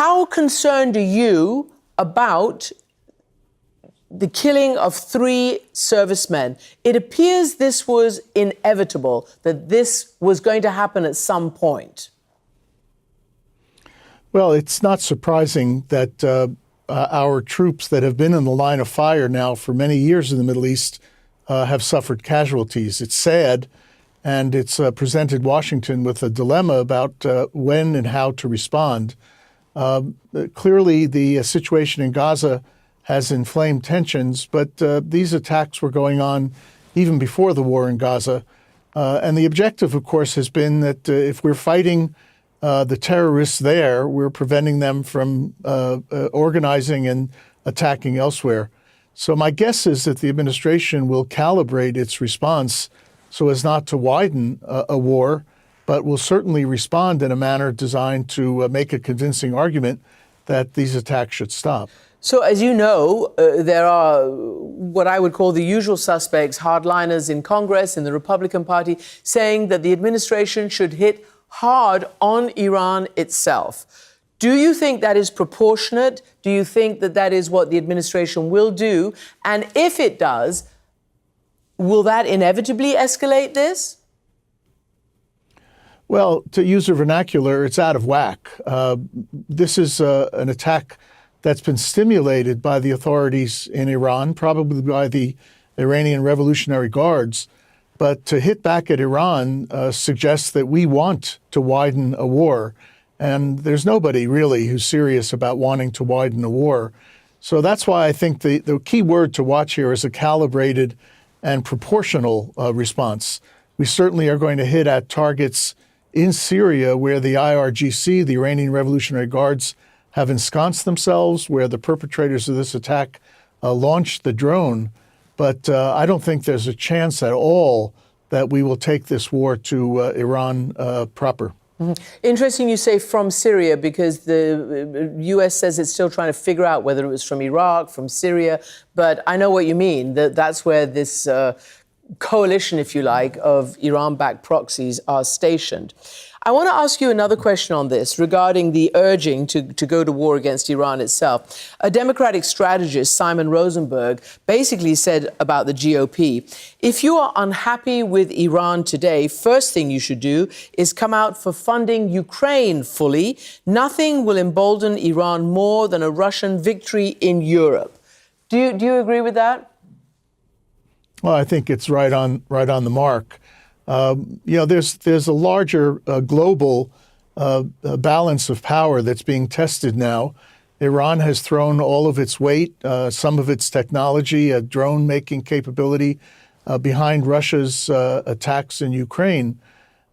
How concerned are you about the killing of 3 servicemen? It appears this was inevitable, that this was going to happen at some point. Well, it's not surprising that our troops that have been in the line of fire now for many years in the Middle East have suffered casualties. It's sad, and it's presented Washington with a dilemma about when and how to respond. Clearly, the situation in Gaza has inflamed tensions, but these attacks were going on even before the war in Gaza. And the objective, of course, has been that if we're fighting the terrorists there, we're preventing them from organizing and attacking elsewhere. So my guess is that the administration will calibrate its response so as not to widen a war, but will certainly respond in a manner designed to make a convincing argument that these attacks should stop. So, as you know, there are what I would call the usual suspects, hardliners in Congress, in the Republican Party, saying that the administration should hit hard on Iran itself. Do you think that is proportionate? Do you think that that is what the administration will do? And if it does, will that inevitably escalate this? Well, to use a vernacular, it's out of whack. This is an attack that's been stimulated by the authorities in Iran, probably by the Iranian Revolutionary Guards. But to hit back at Iran suggests that we want to widen a war. And there's nobody really who's serious about wanting to widen a war. So that's why I think the key word to watch here is a calibrated and proportional response. We certainly are going to hit at targets in Syria where the IRGC, the Iranian Revolutionary Guards, have ensconced themselves, where the perpetrators of this attack launched the drone. But I don't think there's a chance at all that we will take this war to Iran proper. Mm-hmm. Interesting you say from Syria, because the U.S. says it's still trying to figure out whether it was from Iraq, from Syria. But I know what you mean, that's where this coalition, if you like, of Iran-backed proxies are stationed. I want to ask you another question on this regarding the urging to go to war against Iran itself. A Democratic strategist, Simon Rosenberg, basically said about the GOP, if you are unhappy with Iran today, first thing you should do is come out for funding Ukraine fully. Nothing will embolden Iran more than a Russian victory in Europe. Do you agree with that? Well, I think it's right on the mark. There's a larger global balance of power that's being tested now. Iran has thrown all of its weight, some of its technology, a drone-making capability behind Russia's attacks in Ukraine.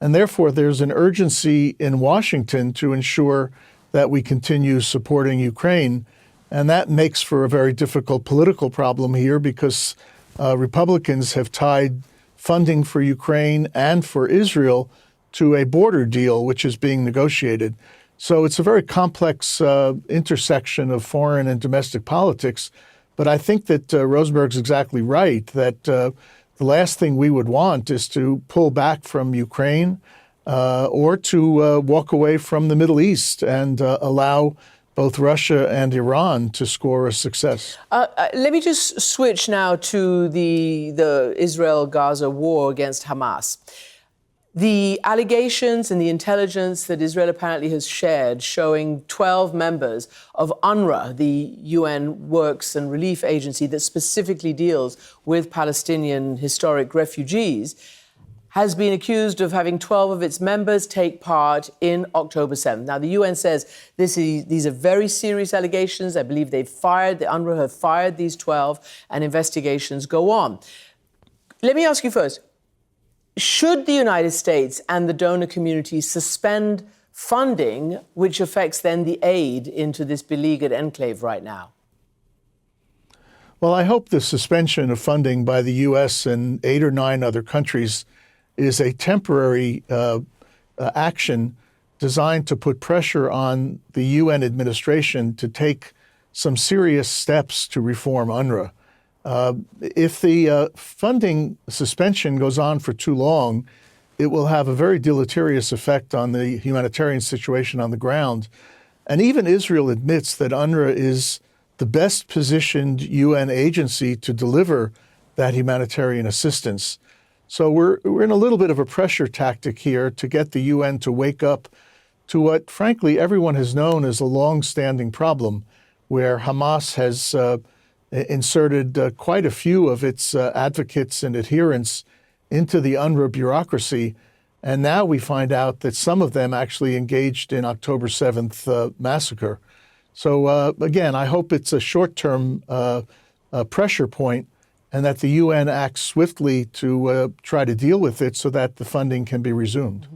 And therefore, there's an urgency in Washington to ensure that we continue supporting Ukraine. And that makes for a very difficult political problem here because Republicans have tied funding for Ukraine and for Israel to a border deal, which is being negotiated. So it's a very complex intersection of foreign and domestic politics. But I think that Rosenberg's exactly right, that the last thing we would want is to pull back from Ukraine or to walk away from the Middle East and allow both Russia and Iran to score a success. Let me just switch now to the Israel-Gaza war against Hamas. The allegations and the intelligence that Israel apparently has shared showing 12 members of UNRWA, the UN Works and Relief Agency that specifically deals with Palestinian historic refugees, has been accused of having 12 of its members take part in October 7th. Now, the UN says these are very serious allegations. I believe the UNRWA have fired these 12, and investigations go on. Let me ask you first, should the United States and the donor community suspend funding, which affects then the aid into this beleaguered enclave right now? Well, I hope the suspension of funding by the U.S. and 8 or 9 other countries is a temporary action designed to put pressure on the UN administration to take some serious steps to reform UNRWA. If the funding suspension goes on for too long, it will have a very deleterious effect on the humanitarian situation on the ground. And even Israel admits that UNRWA is the best positioned UN agency to deliver that humanitarian assistance. So we're in a little bit of a pressure tactic here to get the UN to wake up to what, frankly, everyone has known as a long-standing problem, where Hamas has inserted quite a few of its advocates and adherents into the UNRWA bureaucracy. And now we find out that some of them actually engaged in October 7th massacre. So again, I hope it's a short-term pressure point and that the UN acts swiftly to try to deal with it so that the funding can be resumed.